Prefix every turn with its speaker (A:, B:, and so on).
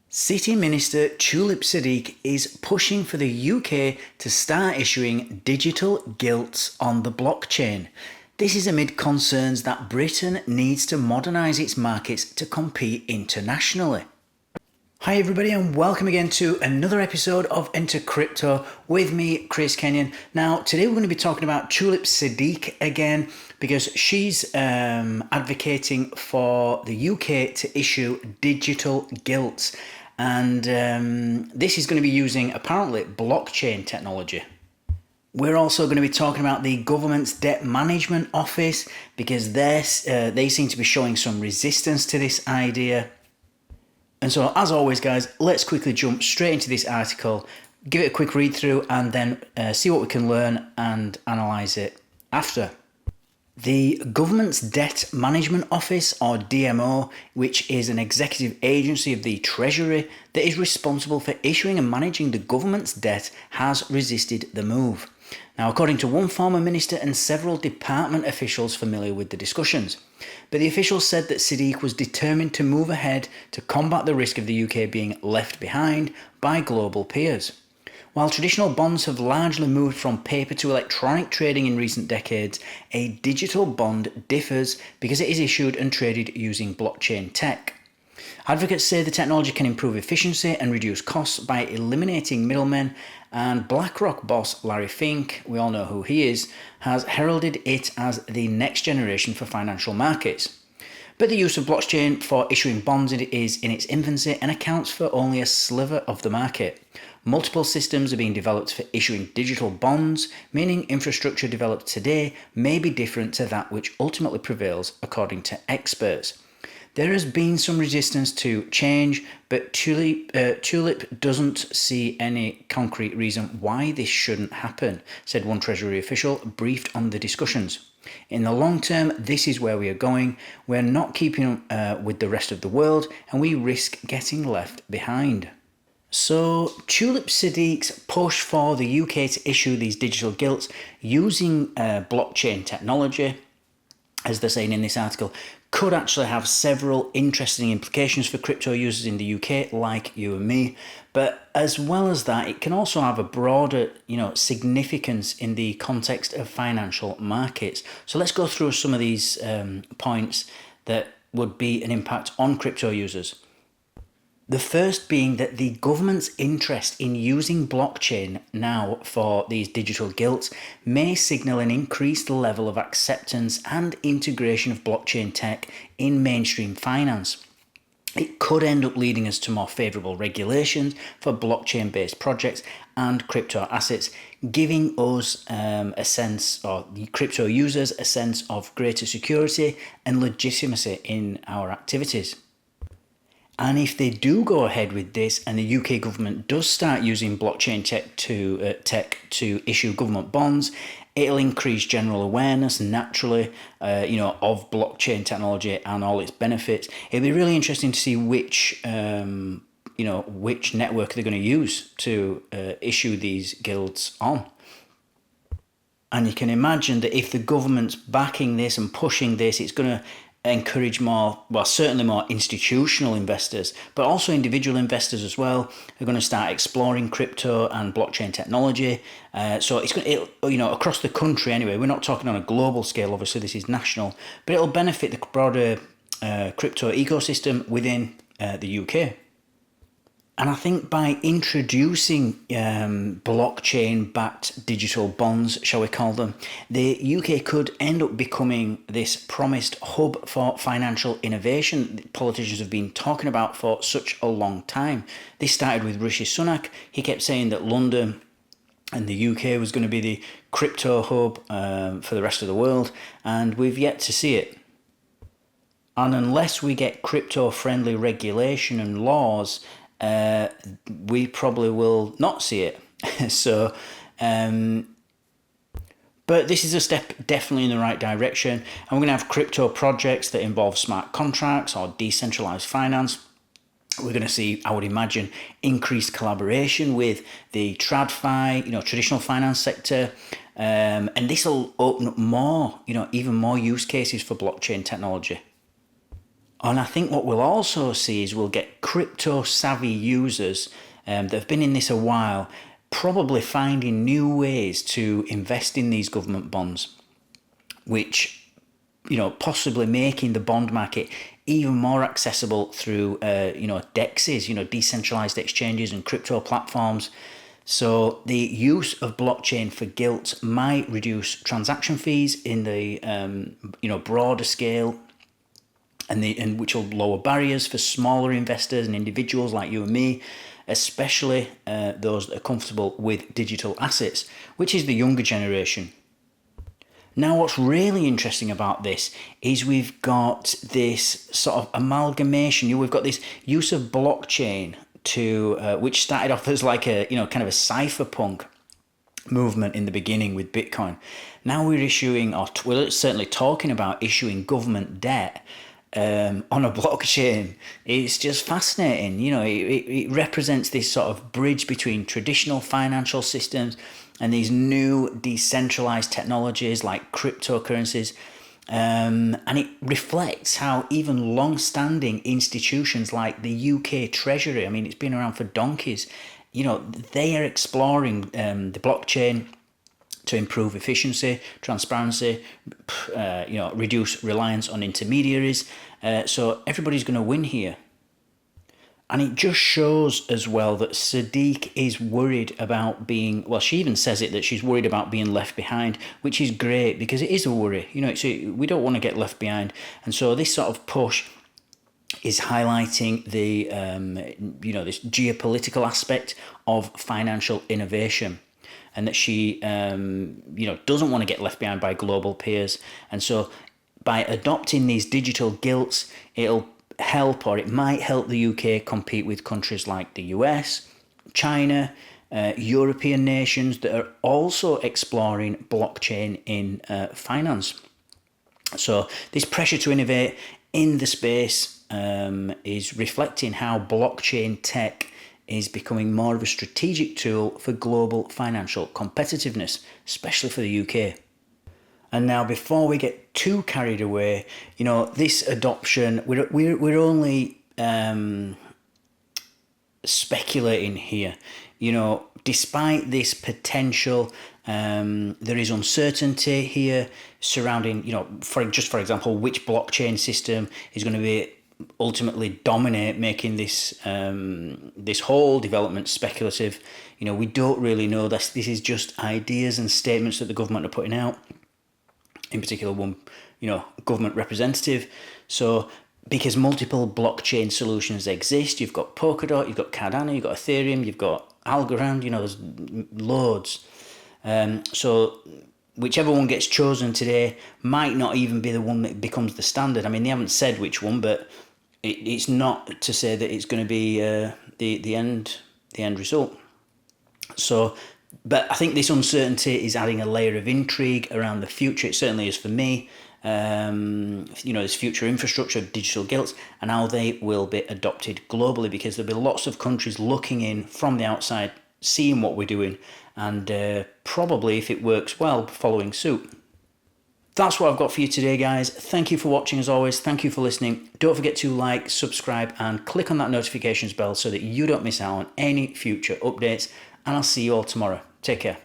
A: City Minister Tulip Siddiq is pushing for the UK to start issuing digital gilts on the blockchain. This is amid concerns that Britain needs to modernise its markets to compete internationally. Hi everybody and welcome again to another episode of Enter Crypto with me, Chris Kenyon. Now today we're going to be talking about Tulip Siddiq again because she's advocating for the UK to issue digital gilts, and this is going to be using apparently blockchain technology. We're also going to be talking about the government's debt management office because they seem to be showing some resistance to this idea. And so, as always, guys, let's quickly jump straight into this article, give it a quick read through, and then see what we can learn and analyse it after. The Government's Debt Management Office, or DMO, which is an executive agency of the Treasury that is responsible for issuing and managing the government's debt, has resisted the move. Now, according to one former minister and several department officials familiar with the discussions. But the officials said that Siddiq was determined to move ahead to combat the risk of the UK being left behind by global peers. While traditional bonds have largely moved from paper to electronic trading in recent decades, a digital bond differs because it is issued and traded using blockchain tech. Advocates say the technology can improve efficiency and reduce costs by eliminating middlemen, and BlackRock boss Larry Fink, we all know who he is, has heralded it as the next generation for financial markets. But the use of blockchain for issuing bonds is in its infancy and accounts for only a sliver of the market. Multiple systems are being developed for issuing digital bonds, meaning infrastructure developed today may be different to that which ultimately prevails, according to experts. There has been some resistance to change, but Tulip doesn't see any concrete reason why this shouldn't happen, said one Treasury official, briefed on the discussions. In the long term, this is where we are going. We're not keeping with the rest of the world, and we risk getting left behind. So, Tulip Siddiq's push for the UK to issue these digital gilts using blockchain technology, as they're saying in this article, could actually have several interesting implications for crypto users in the UK, like you and me. But as well as that, it can also have a broader, significance in the context of financial markets. So let's go through some of these points that would be an impact on crypto users. The first being that the government's interest in using blockchain now for these digital gilts may signal an increased level of acceptance and integration of blockchain tech in mainstream finance. It could end up leading us to more favourable regulations for blockchain-based projects and crypto assets, giving us a sense, or the crypto users, a sense of greater security and legitimacy in our activities. And if they do go ahead with this and the UK government does start using blockchain tech to issue government bonds, it'll increase general awareness naturally, of blockchain technology and all its benefits. It'll be really interesting to see which network they're going to use to issue these gilts on. And you can imagine that if the government's backing this and pushing this, it's going to encourage certainly more institutional investors, but also individual investors as well are going to start exploring crypto and blockchain technology. So it's going to, across the country anyway. We're not talking on a global scale, obviously this is national, but it'll benefit the broader crypto ecosystem within the UK. And I think by introducing blockchain-backed digital bonds, shall we call them, the UK could end up becoming this promised hub for financial innovation that politicians have been talking about for such a long time. This started with Rishi Sunak. He kept saying that London and the UK was going to be the crypto hub for the rest of the world, and we've yet to see it. And unless we get crypto-friendly regulation and laws, we probably will not see it. But this is a step definitely in the right direction, and we're going to have crypto projects that involve smart contracts or decentralized finance. We're going to see, I would imagine, increased collaboration with the TradFi, traditional finance sector, and this will open up more, even more use cases for blockchain technology. And I think what we'll also see is we'll get crypto savvy users that have been in this a while, probably finding new ways to invest in these government bonds, which, possibly making the bond market even more accessible through, DEXs, decentralized exchanges and crypto platforms. So the use of blockchain for gilt might reduce transaction fees in the, broader scale, and which will lower barriers for smaller investors and individuals like you and me, especially those that are comfortable with digital assets, which is the younger generation. Now, what's really interesting about this is we've got this sort of amalgamation. We've got this use of blockchain to which started off as like a kind of a cypherpunk movement in the beginning with Bitcoin. Now we're issuing, or we're certainly talking about issuing government debt on a blockchain. It's just fascinating. It represents this sort of bridge between traditional financial systems and these new decentralized technologies like cryptocurrencies. And it reflects how even long-standing institutions like the UK Treasury, it's been around for donkeys, they are exploring the blockchain to improve efficiency, transparency, reduce reliance on intermediaries. So everybody's going to win here. And it just shows as well that Siddiq is worried about being, well, she even says it, that she's worried about being left behind, which is great because it is a worry. We don't want to get left behind. And so this sort of push is highlighting the, this geopolitical aspect of financial innovation, and that she, doesn't want to get left behind by global peers. And so by adopting these digital gilts, it'll help, or it might help the UK compete with countries like the US, China, European nations that are also exploring blockchain in finance. So this pressure to innovate in the space is reflecting how blockchain tech is becoming more of a strategic tool for global financial competitiveness, especially for the UK. And now, before we get too carried away, this adoption, we're only speculating here. Despite this potential, there is uncertainty here surrounding, for example, which blockchain system is going to be ultimately dominate, making this this whole development speculative. We don't really know. This is just ideas and statements that the government are putting out. In particular, one, government representative. So, because multiple blockchain solutions exist, you've got Polkadot, you've got Cardano, you've got Ethereum, you've got Algorand, there's loads. So, whichever one gets chosen today might not even be the one that becomes the standard. They haven't said which one, but it's not to say that it's going to be the end result. So, but I think this uncertainty is adding a layer of intrigue around the future. It certainly is for me. This future infrastructure of digital gilts and how they will be adopted globally, because there'll be lots of countries looking in from the outside, seeing what we're doing, and probably, if it works well, following suit. That's what I've got for you today, guys. Thank you for watching as always. Thank you for listening. Don't forget to like, subscribe, and click on that notifications bell so that you don't miss out on any future updates. And I'll see you all tomorrow. Take care.